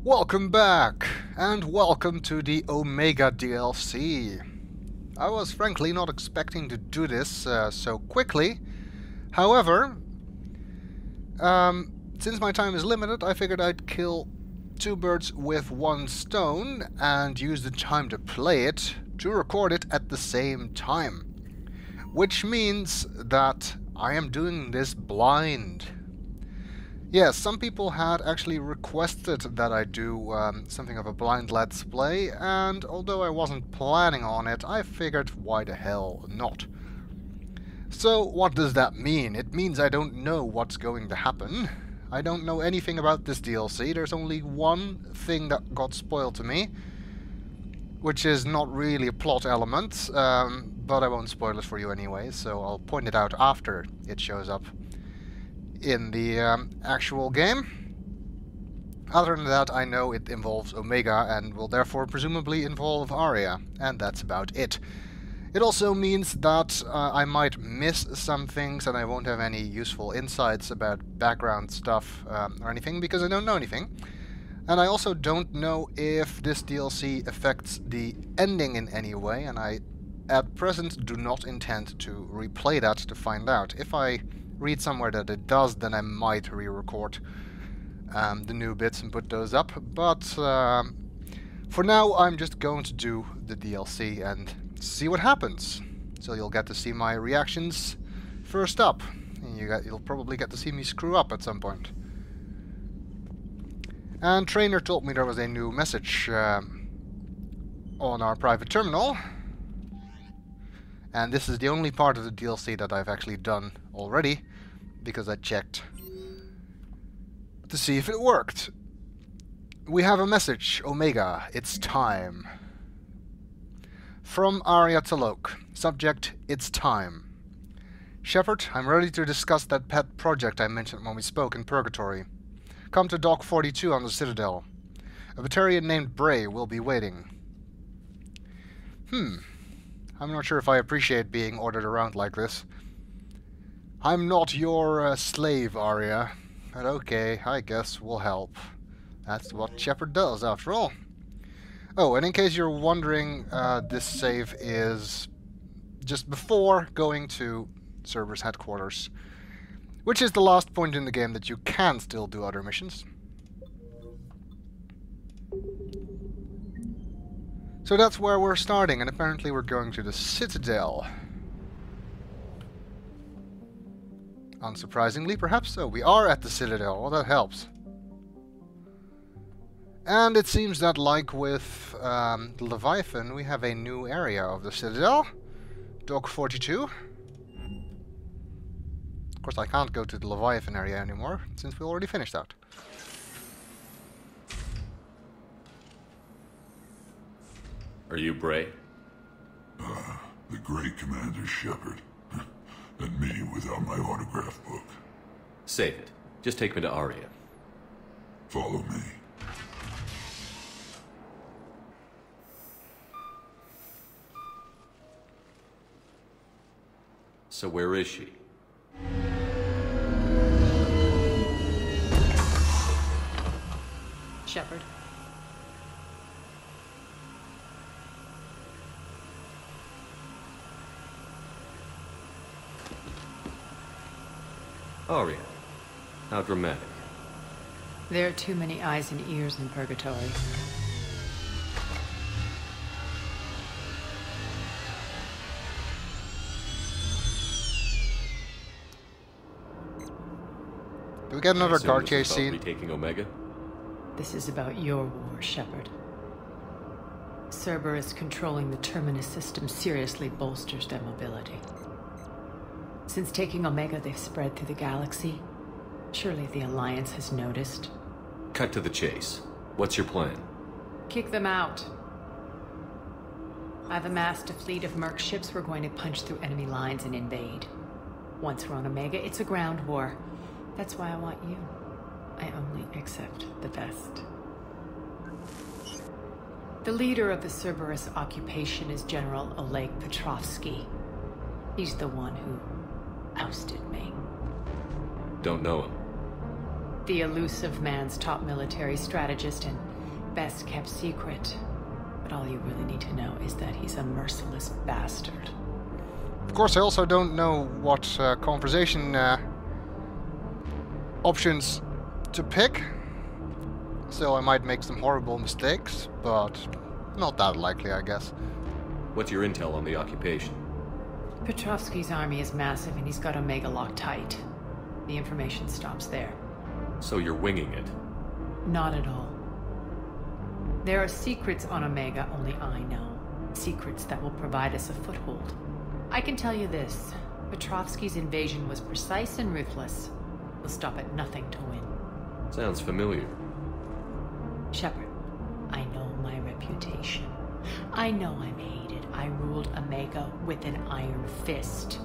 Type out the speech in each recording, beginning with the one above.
Welcome back, and welcome to the Omega DLC. I was frankly not expecting to do this so quickly. However, since my time is limited, I figured I'd kill two birds with one stone and use the time to play it to record it at the same time. Which means that I am doing this blind. Yes, some people had actually requested that I do something of a blind let's play, and although I wasn't planning on it, I figured why the hell not. So what does that mean? It means I don't know what's going to happen. I don't know anything about this DLC. There's only one thing that got spoiled to me, which is not really a plot element, but I won't spoil it for you anyway, so I'll point it out after it shows up in the actual game. Other than that, I know it involves Omega and will therefore presumably involve Aria, and that's about it. It also means that I might miss some things and I won't have any useful insights about background stuff or anything, because I don't know anything. And I also don't know if this DLC affects the ending in any way, and I at present do not intend to replay that to find out. If I read somewhere that it does, then I might re-record the new bits and put those up, but for now I'm just going to do the DLC and see what happens. So you'll get to see my reactions first up, and you'll probably get to see me screw up at some point. And Trainer told me there was a new message on our private terminal. And this is the only part of the DLC that I've actually done already, because I checked to see if it worked. We have a message, Omega, it's time. From Aria to Loke. Subject, it's time. Shepard, I'm ready to discuss that pet project I mentioned when we spoke in Purgatory. Come to Dock 42 on the Citadel. A Batarian named Bray will be waiting. I'm not sure if I appreciate being ordered around like this. I'm not your slave, Aria. But okay, I guess we'll help. That's what Shepard does, after all. Oh, and in case you're wondering, this save is just before going to Cerberus headquarters, which is the last point in the game that you can still do other missions. So that's where we're starting, and apparently we're going to the Citadel. Unsurprisingly, perhaps so. We are at the Citadel. Well, that helps. And it seems that, like with the Leviathan, we have a new area of the Citadel. Dock 42. Of course, I can't go to the Leviathan area anymore, since we already finished that. Are you Bray? The great Commander Shepard. And me without my autograph book. Save it. Just take me to Aria. Follow me. So where is she? Shepard. Aria. How dramatic. There are too many eyes and ears in Purgatory. Do we get another guard chase About scene? retaking Omega? This is about your war, Shepard. Cerberus controlling the Terminus system seriously bolsters their mobility. Since taking Omega, they've spread through the galaxy. Surely the Alliance has noticed. Cut to the chase. What's your plan? Kick them out. I've amassed a fleet of merc ships. We're going to punch through enemy lines and invade. Once we're on Omega, it's a ground war. That's why I want you. I only accept the best. The leader of the Cerberus occupation is General Oleg Petrovsky. He's the one who ousted me. Don't know him. The elusive man's top military strategist and best kept secret. But all you really need to know is that he's a merciless bastard. Of course, I also don't know what conversation options to pick, so I might make some horrible mistakes, but not that likely, I guess. What's your intel on the occupation? Petrovsky's army is massive and he's got Omega locked tight. The information stops there. So you're winging it? Not at all. There are secrets on Omega only I know. Secrets that will provide us a foothold. I can tell you this. Petrovsky's invasion was precise and ruthless. We'll stop at nothing to win. Sounds familiar. Shepard, I know my reputation. I know I'm hated. I ruled Omega with an iron fist.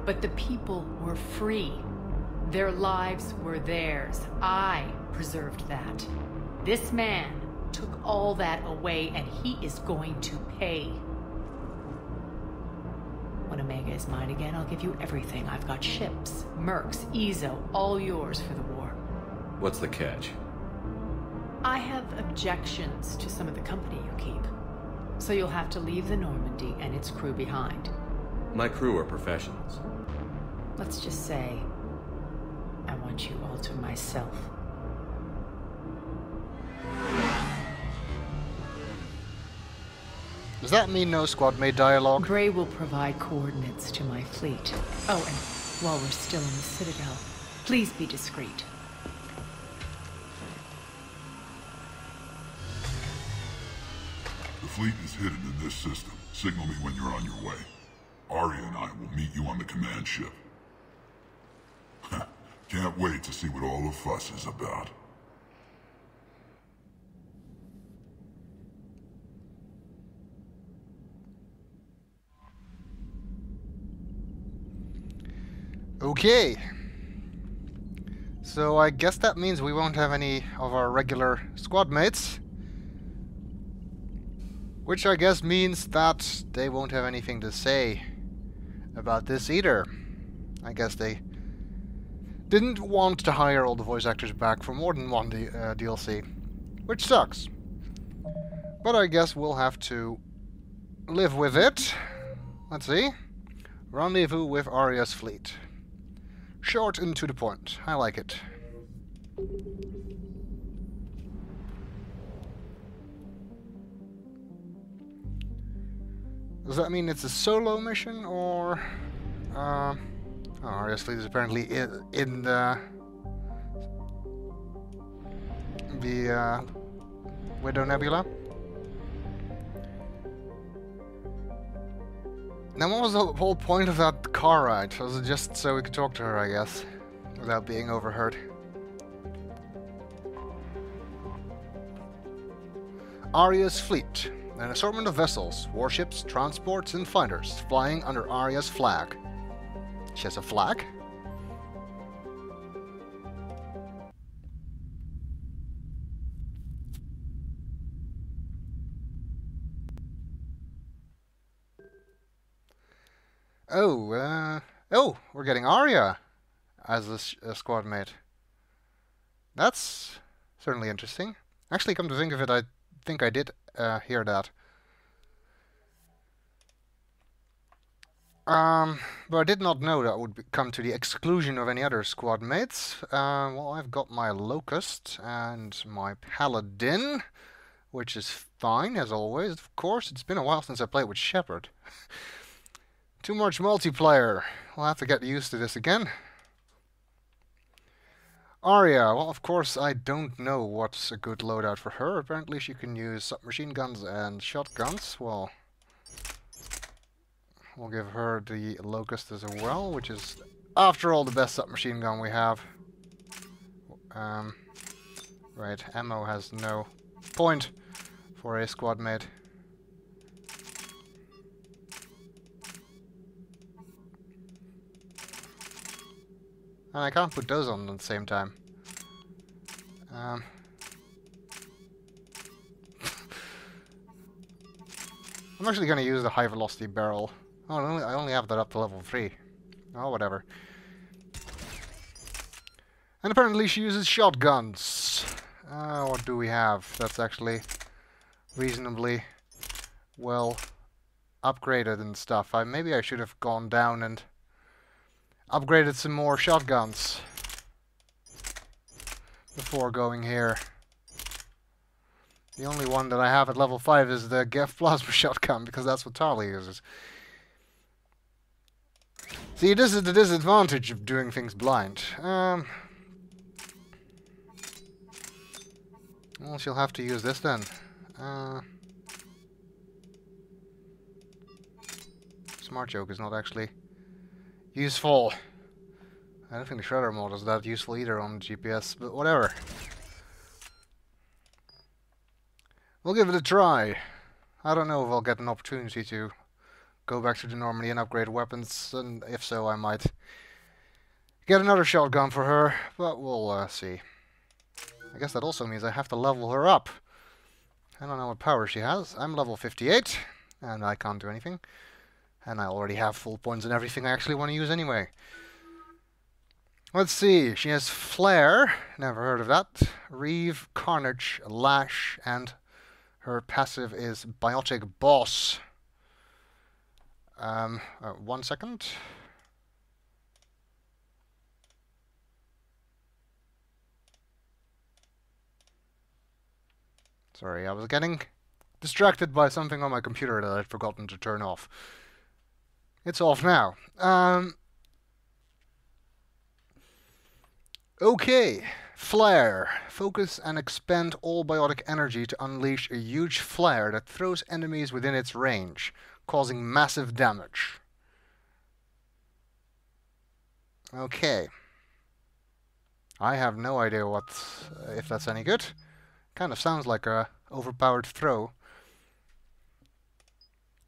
But the people were free. Their lives were theirs. I preserved that. This man took all that away, and he is going to pay. When Omega is mine again, I'll give you everything. I've got ships, mercs, Ezo, all yours for the war. What's the catch? I have objections to some of the company you keep. So you'll have to leave the Normandy and its crew behind. My crew are professionals. Let's just say, I want you all to myself. Does that mean no squad-mate dialogue? Bray will provide coordinates to my fleet. Oh, and while we're still in the Citadel, please be discreet. The fleet is hidden in this system. Signal me when you're on your way. Aria and I will meet you on the command ship. Can't wait to see what all the fuss is about. Okay. So I guess that means we won't have any of our regular squad mates. Which I guess means that they won't have anything to say about this either. I guess they didn't want to hire all the voice actors back for more than one DLC. Which sucks. But I guess we'll have to live with it. Let's see. Rendezvous with Aria's fleet. Short and to the point. I like it. Does that mean it's a solo mission, or... Oh, Aria's fleet is apparently in the Widow Nebula. Now, what was the whole point of that car ride? Was it just so we could talk to her, I guess, without being overheard? Aria's fleet. An assortment of vessels, warships, transports, and fighters flying under Aria's flag. She has a flag? Oh, we're getting Aria as a squad mate. That's certainly interesting. Actually, come to think of it, I think I did hear that. But I did not know that would come to the exclusion of any other squad mates. Well, I've got my Locust and my Paladin, which is fine, as always. Of course, it's been a while since I played with Shepard. Too much multiplayer. We'll have to get used to this again. Aria, well, of course, I don't know what's a good loadout for her. Apparently she can use submachine guns and shotguns. Well, we'll give her the Locust as well, which is, after all, the best submachine gun we have. Right, ammo has no point for a squad mate. And I can't put those on at the same time. I'm actually going to use the high velocity barrel. Oh, I only have that up to level 3. Oh, whatever. And apparently she uses shotguns. What do we have? That's actually reasonably well upgraded and stuff. Maybe I should have gone down and upgraded some more shotguns before going here. The only one that I have at level 5 is the Gef Plasma Shotgun, because that's what Tali uses. See, this is the disadvantage of doing things blind. Well, she'll have to use this then. Smart Joke is not actually useful. I don't think the Shredder mod is that useful either on GPS, but whatever. We'll give it a try. I don't know if I'll get an opportunity to go back to the Normandy and upgrade weapons, and if so, I might get another shotgun for her, but we'll see. I guess that also means I have to level her up. I don't know what power she has. I'm level 58, and I can't do anything. And I already have full points and everything I actually want to use anyway. Let's see. She has Flare. Never heard of that. Reeve, Carnage, Lash, and her passive is Biotic Boss. 1 second. Sorry, I was getting distracted by something on my computer that I'd forgotten to turn off. It's off now. Okay. Flare. Focus and expend all biotic energy to unleash a huge flare that throws enemies within its range, causing massive damage. Okay. I have no idea if that's any good. Kind of sounds like a overpowered throw.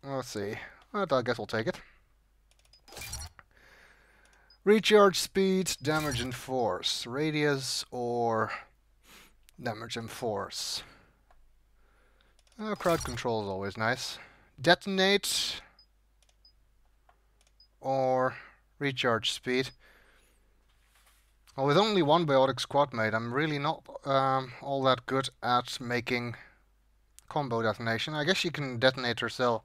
Let's see. But I guess we'll take it. Recharge speed, damage and force. Radius or damage and force. Crowd control is always nice. Detonate or recharge speed. Well, with only one biotic squad mate, I'm really not all that good at making combo detonation. I guess she can detonate herself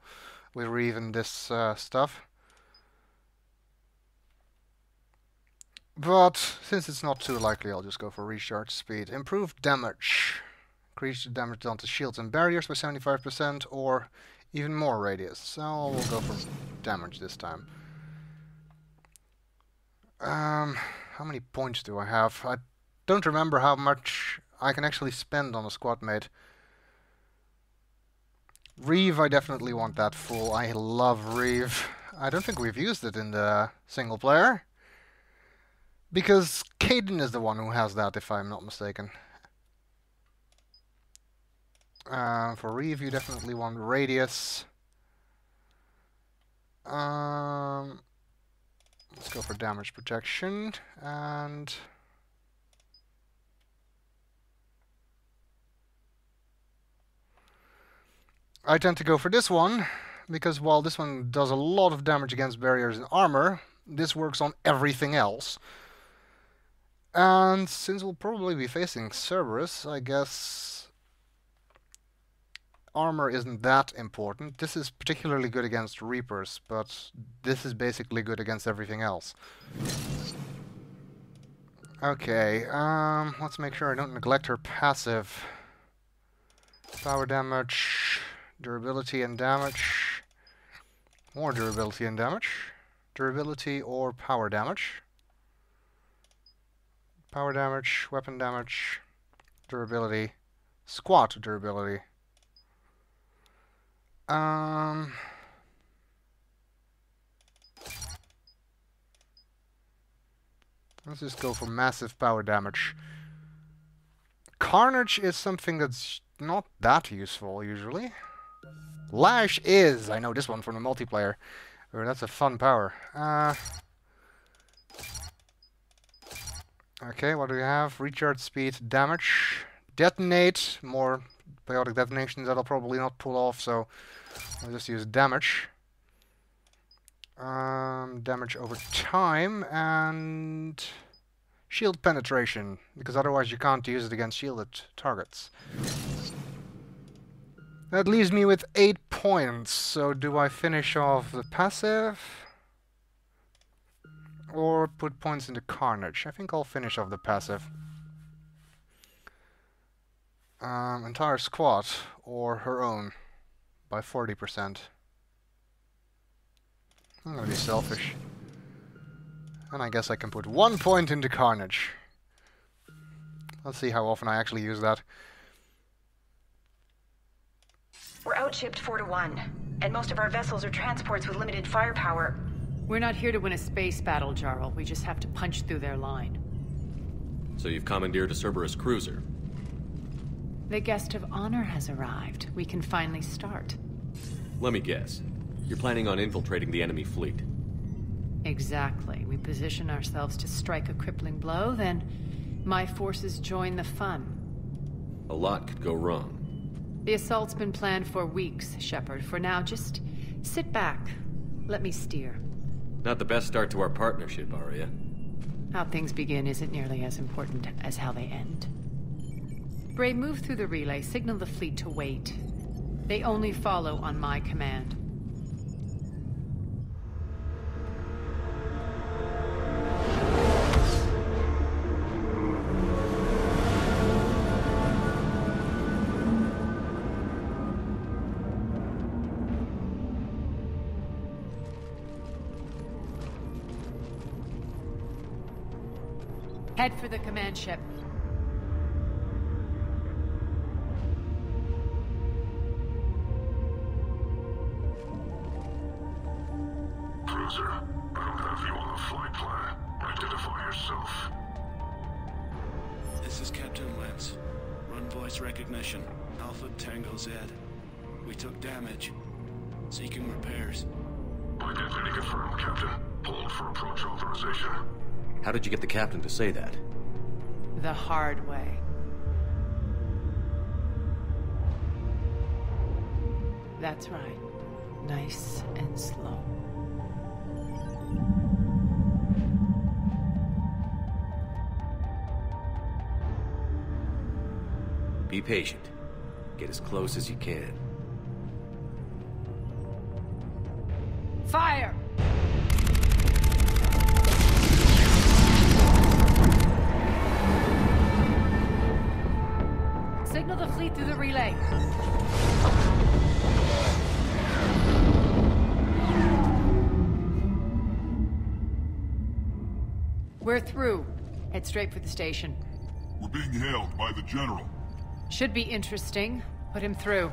with Reeve and this stuff. But since it's not too likely, I'll just go for recharge speed. Improved damage. Increase the damage done to shields and barriers by 75% or even more radius. So we'll go for damage this time. How many points do I have? I don't remember how much I can actually spend on a squad mate. Reeve, I definitely want that full. I love Reeve. I don't think we've used it in the single player. Because Caden is the one who has that, if I'm not mistaken. For Reeve, you definitely want radius. Let's go for damage protection, and I tend to go for this one, because while this one does a lot of damage against barriers and armor, this works on everything else. And since we'll probably be facing Cerberus, I guess armor isn't that important. This is particularly good against Reapers, but this is basically good against everything else. Okay, let's make sure I don't neglect her passive. Power damage, durability and damage. More durability and damage. Durability or power damage. Power damage, weapon damage, durability, squat durability. Let's just go for massive power damage. Carnage is something that's not that useful usually. Lash is. I know this one from the multiplayer. That's a fun power. Okay, what do we have? Recharge speed, damage, detonate, more biotic detonations that I'll probably not pull off, so I'll just use damage. Damage over time, and shield penetration, because otherwise you can't use it against shielded targets. That leaves me with 8 points, so do I finish off the passive? Or put points into Carnage? I think I'll finish off the passive. Entire squad, or her own, by 40%. I'm gonna be selfish. And I guess I can put 1 point into Carnage. Let's see how often I actually use that. We're outshipped 4-1, and most of our vessels are transports with limited firepower. We're not here to win a space battle, Jarl. We just have to punch through their line. So you've commandeered a Cerberus cruiser. The guest of honor has arrived. We can finally start. Let me guess. You're planning on infiltrating the enemy fleet. Exactly. We position ourselves to strike a crippling blow, then my forces join the fun. A lot could go wrong. The assault's been planned for weeks, Shepard. For now, just sit back. Let me steer. Not the best start to our partnership, Aria. How things begin isn't nearly as important as how they end. Bray, move through the relay. Signal the fleet to wait. They only follow on my command. Head for the command ship. Cruiser, I don't have you on the flight plan. Identify yourself. This is Captain Lentz. Run voice recognition. Alpha Tango Z. We took damage. Seeking repairs. Identity confirmed, Captain. Hold for approach authorization. How did you get the captain to say that? The hard way. That's right. Nice and slow. Be patient. Get as close as you can. Fire! Signal the fleet through the relay. We're through. Head straight for the station. We're being hailed by the General. Should be interesting. Put him through.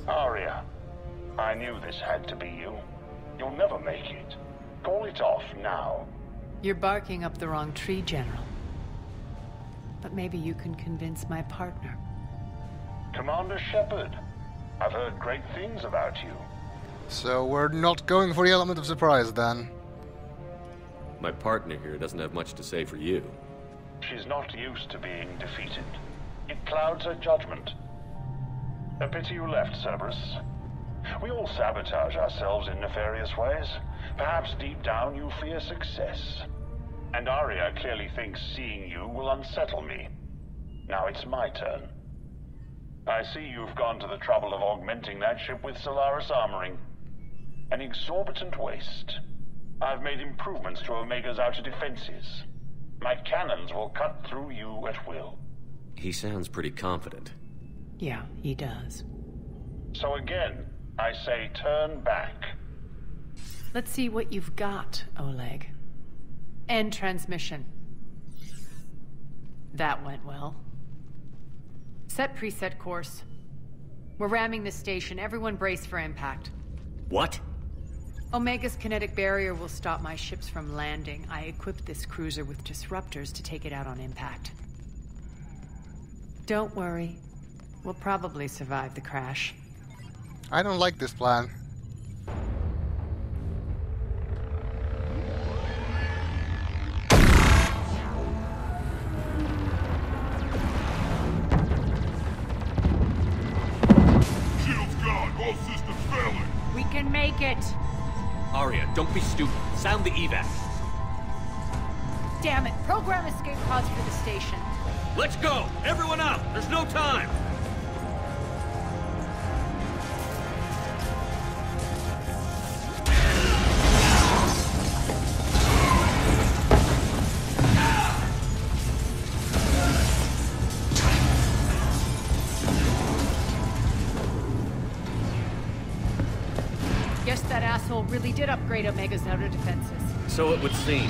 Aria, I knew this had to be you. You'll never make it. Call it off now. You're barking up the wrong tree, General. But maybe you can convince my partner. Commander Shepard, I've heard great things about you. So we're not going for the element of surprise then. My partner here doesn't have much to say for you. She's not used to being defeated. It clouds her judgment. A pity you left, Cerberus. We all sabotage ourselves in nefarious ways. Perhaps deep down you fear success. And Aria clearly thinks seeing you will unsettle me. Now it's my turn. I see you've gone to the trouble of augmenting that ship with Solaris armoring. An exorbitant waste. I've made improvements to Omega's outer defenses. My cannons will cut through you at will. He sounds pretty confident. Yeah, he does. So again, I say turn back. Let's see what you've got, Oleg. End transmission. That went well. Set preset course. We're ramming the station. Everyone brace for impact. What? Omega's kinetic barrier will stop my ships from landing. I equipped this cruiser with disruptors to take it out on impact. Don't worry. We'll probably survive the crash. I don't like this plan. Shields gone. All systems failing. We can make it! Aria, don't be stupid. Sound the evac. Damn it! Program escape pods for the station. Let's go! Everyone out! There's no time! Guess that asshole really did upgrade Omega's outer defenses. So it would seem.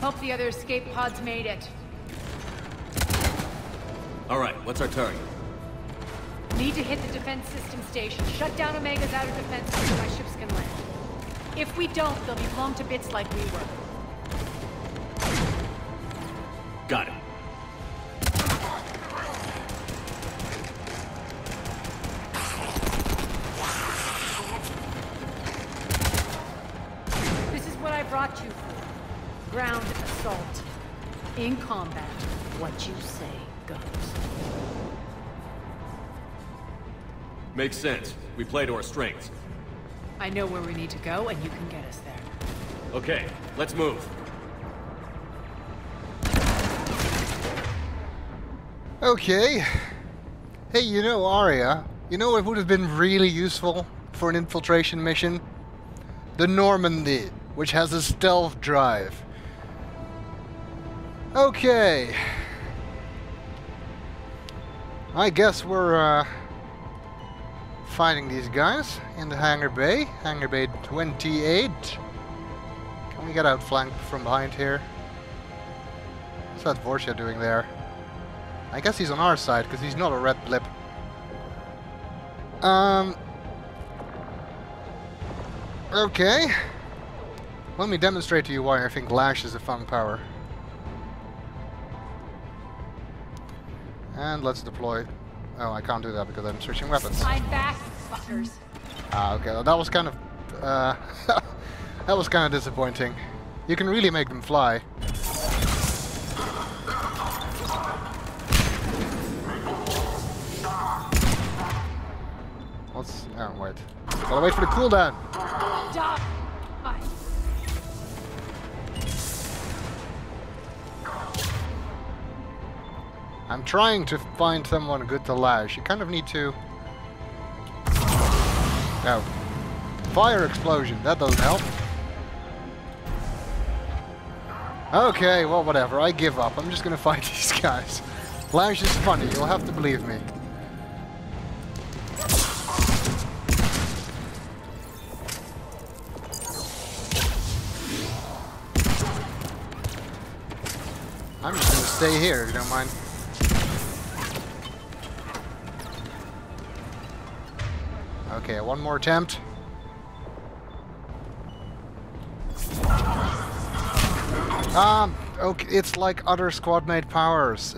Hope the other escape pods made it. Alright, what's our target? Need to hit the defense system station. Shut down Omega's outer defenses so my ships can land. If we don't, they'll be blown to bits like we were. Got it. This is what I brought you for. Ground assault. In combat, what you say goes. Makes sense. We play to our strengths. I know where we need to go, and you can get us there. Okay, let's move. Okay. Hey, you know, Aria, you know what would have been really useful for an infiltration mission? The Normandy, which has a stealth drive. Okay. I guess we're fighting these guys in the hangar bay. Hangar bay 28. Can we get outflanked from behind here? What's that Vortia doing there? I guess he's on our side because he's not a red blip. Okay. Let me demonstrate to you why I think Lash is a fun power. And let's deploy. Oh, I can't do that because I'm switching weapons. I'm back, fuckers. Ah, okay. Well, that was kind of that was kind of disappointing. You can really make them fly. Let's. Oh, wait. Gotta wait for the cooldown. Die. I'm trying to find someone good to lash. You kind of need to... No. Fire explosion. That doesn't help. Okay, well, whatever. I give up. I'm just gonna fight these guys. Lash is funny. You'll have to believe me. I'm just gonna stay here, if you don't mind. Okay, one more attempt. Okay, it's like other squad mate powers.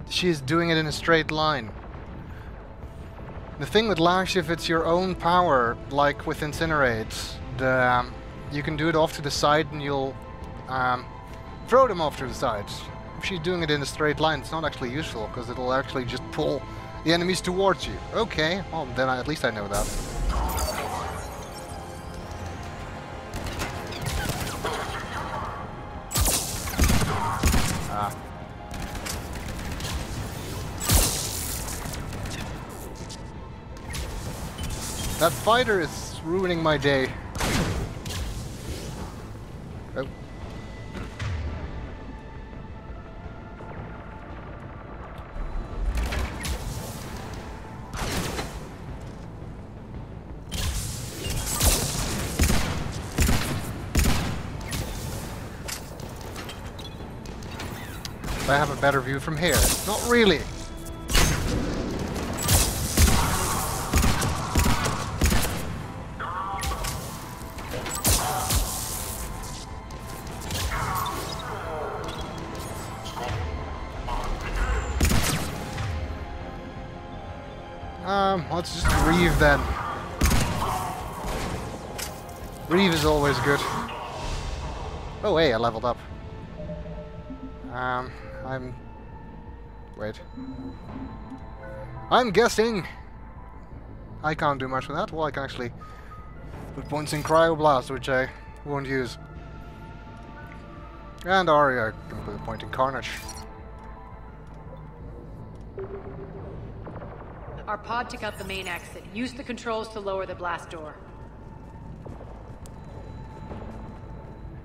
She's doing it in a straight line. The thing with Lash, if it's your own power, like with Incinerate, you can do it off to the side and you'll throw them off to the sides. If she's doing it in a straight line, it's not actually useful, because it'll actually just pull the enemies towards you. Okay, well then at least I know that. Ah. That fighter is ruining my day. Oh. I have a better view from here. Not really. Let's just Reeve then. Reeve is always good. Oh hey, I leveled up. Wait. I'm guessing I can't do much with that. Well, I can actually put points in Cryoblast, which I won't use. And Aria can put a point in Carnage. Our pod took out the main exit. Use the controls to lower the blast door.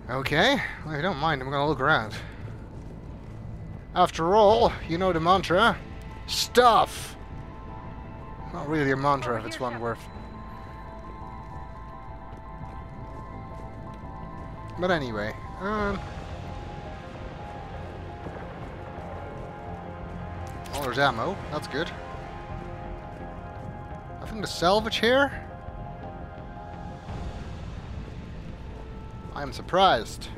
Okay, well, if you don't mind, I'm gonna look around. After all, you know the mantra. Stuff! Not really a mantra if it's one word. But anyway, oh, there's ammo. That's good. Nothing to salvage here? I'm surprised.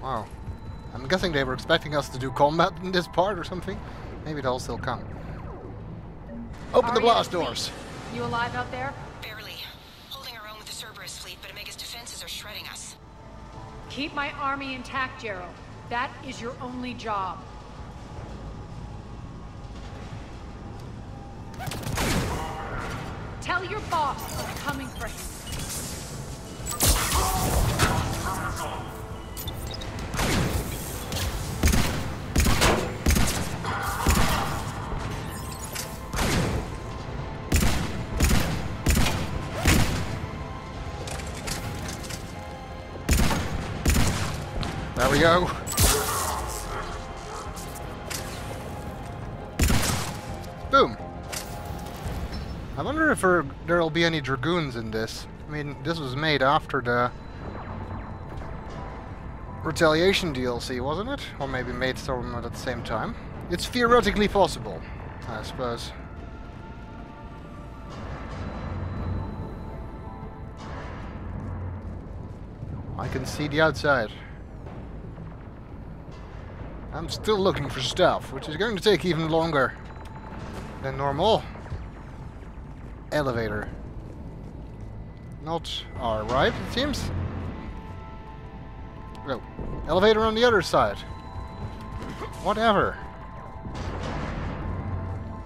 Wow. I'm guessing they were expecting us to do combat in this part or something. Maybe they'll still come. Open the blast doors! You alive out there? Barely. Holding our own with the Cerberus fleet, but Omega's defenses are shredding us. Keep my army intact, Gerald. That is your only job. Tell your boss I'm coming for him. There we go. Boom. I wonder if there'll be any Dragoons in this. I mean, this was made after the Retaliation DLC, wasn't it? Or maybe made some at the same time. It's theoretically possible, I suppose. I can see the outside. I'm still looking for stuff, which is going to take even longer than normal. Elevator. Not our right, it seems. No. Elevator on the other side. Whatever.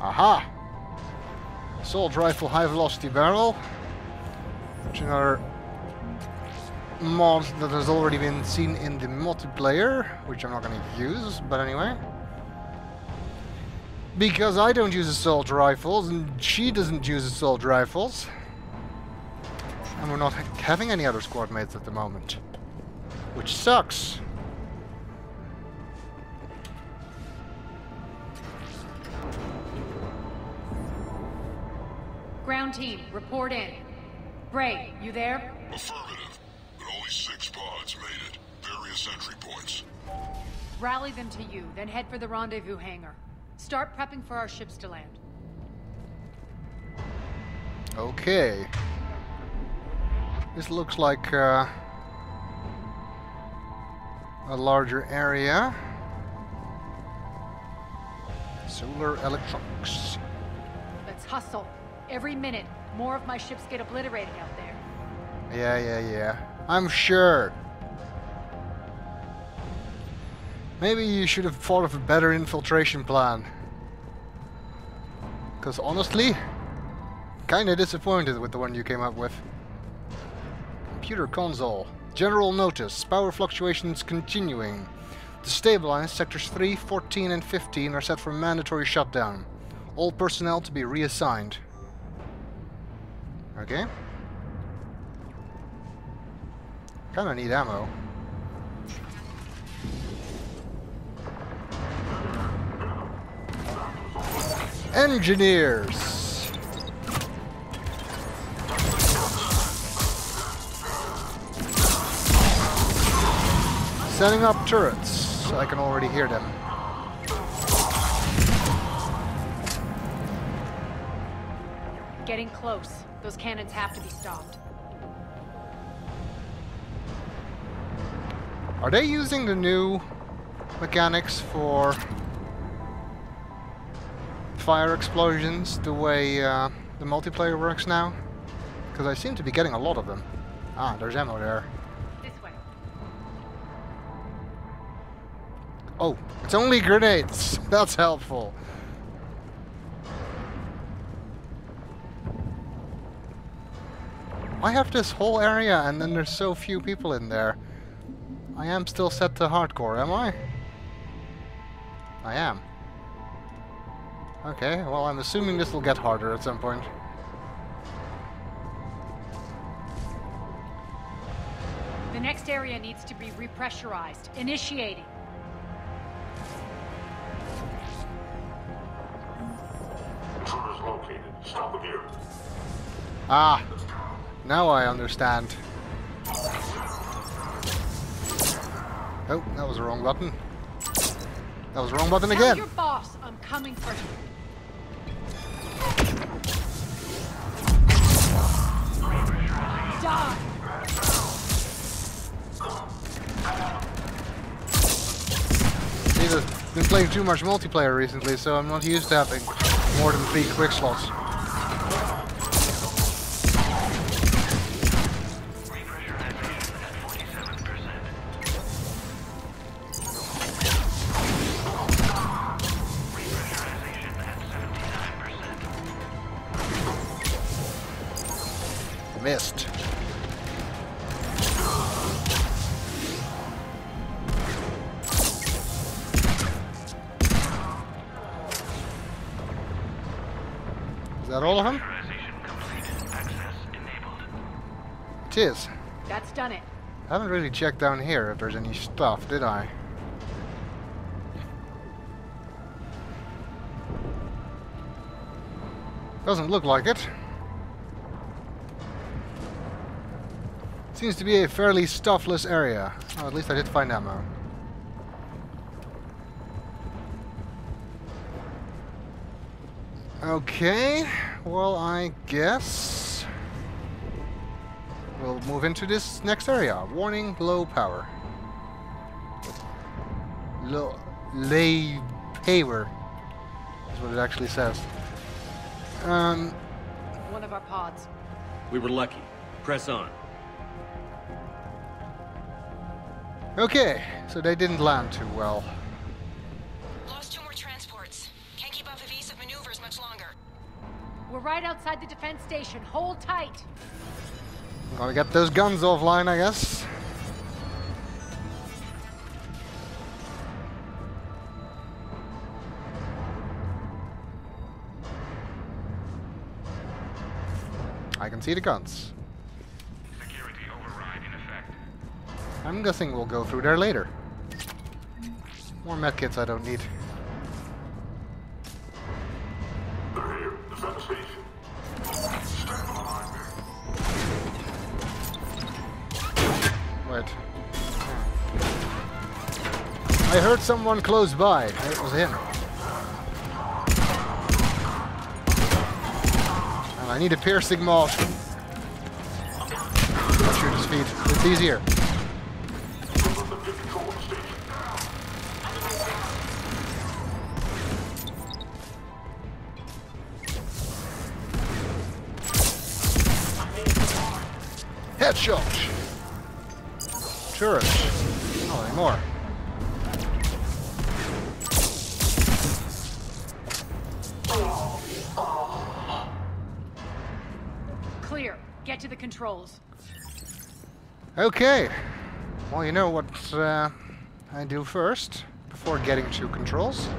Aha! Assault rifle high velocity barrel. Which is another mod that has already been seen in the multiplayer, which I'm not going to use, but anyway. Because I don't use assault rifles, and she doesn't use assault rifles. And we're not having any other squad mates at the moment. Which sucks. Ground team, report in. Bray, you there? Affirmative, but only 6 pods made it. Various entry points. Rally them to you, then head for the rendezvous hangar. Start prepping for our ships to land. Okay. This looks like a larger area. Solar electronics. Let's hustle. Every minute, more of my ships get obliterated out there. Yeah. I'm sure. Maybe you should have thought of a better infiltration plan. Because honestly, kinda disappointed with the one you came up with. Computer console. General notice. Power fluctuations continuing. To stabilize, sectors 3, 14 and 15 are set for mandatory shutdown. All personnel to be reassigned. Okay. Kinda need ammo. Engineers! Setting up turrets. I can already hear them. getting close. Those cannons have to be stopped. Are they using the new mechanics for fire explosions the way the multiplayer works now? Because I seem to be getting a lot of them. Ah, there's ammo there. This way. Oh, it's only grenades. That's helpful. I have this whole area and then there's so few people in there. I am still set to hardcore, am I? I am. Okay, well I'm assuming this will get harder at some point. The next area needs to be repressurized. Initiating. Intruders located. Stop them here. Ah, now I understand. Oh, that was the wrong button. That was the wrong button Tell again. your boss I'm coming for him. Die! See, I've been playing too much multiplayer recently, so I'm not used to having more than 3 quick slots. Missed. Is that all of them? It is. That's done it. I haven't really checked down here if there's any stuff, did I? Doesn't look like it. Seems to be a fairly stuffless area. Oh, at least I did find ammo. Okay, well I guess we'll move into this next area. Warning, low power. Low power is what it actually says. One of our pods. We were lucky. Press on. Okay, so they didn't land too well. Lost 2 more transports. Can't keep up evasive maneuvers much longer. We're right outside the defense station. Hold tight. Gotta get those guns offline, I guess. I can see the guns. Security override in effect. I'm guessing we'll go through there later. More medkits I don't need. They're here. Defense station. Stand behind me. Wait. I heard someone close by. It was him. And I need a piercing moth. I'll shoot his feet. It's easier. Headshot! Turret. Oh, any more. Clear. Get to the controls. Okay. Well, you know what I do first, before getting to controls.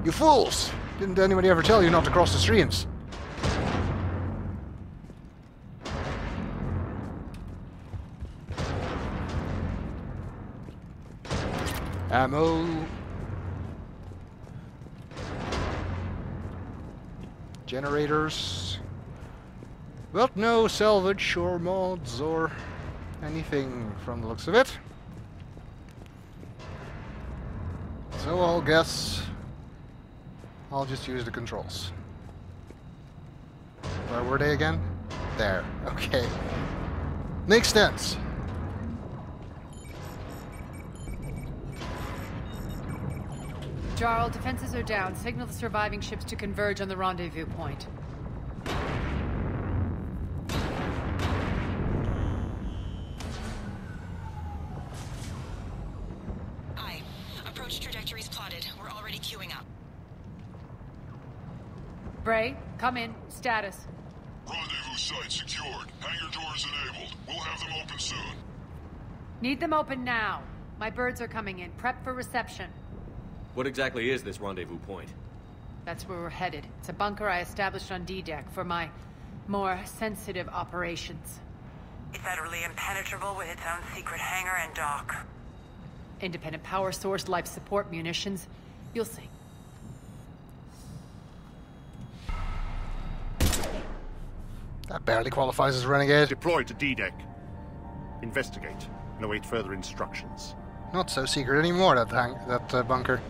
You fools! Didn't anybody ever tell you not to cross the streams? Ammo. Generators. But no salvage or mods or anything from the looks of it. So I'll guess I'll just use the controls. Where were they again? There. Okay. Makes sense. Jarl, defenses are down. Signal the surviving ships to converge on the rendezvous point. Aye. Approach trajectories plotted. We're already queuing up. Bray, come in. Status. Rendezvous site secured. Hangar doors enabled. We'll have them open soon. Need them open now. My birds are coming in. Prep for reception. What exactly is this rendezvous point? That's where we're headed. It's a bunker I established on D-Deck for my more sensitive operations. It's utterly impenetrable with its own secret hangar and dock. Independent power source, life support, munitions. You'll see. That barely qualifies as renegade. Deploy to D-Deck. Investigate and await further instructions. Not so secret anymore, that bunker.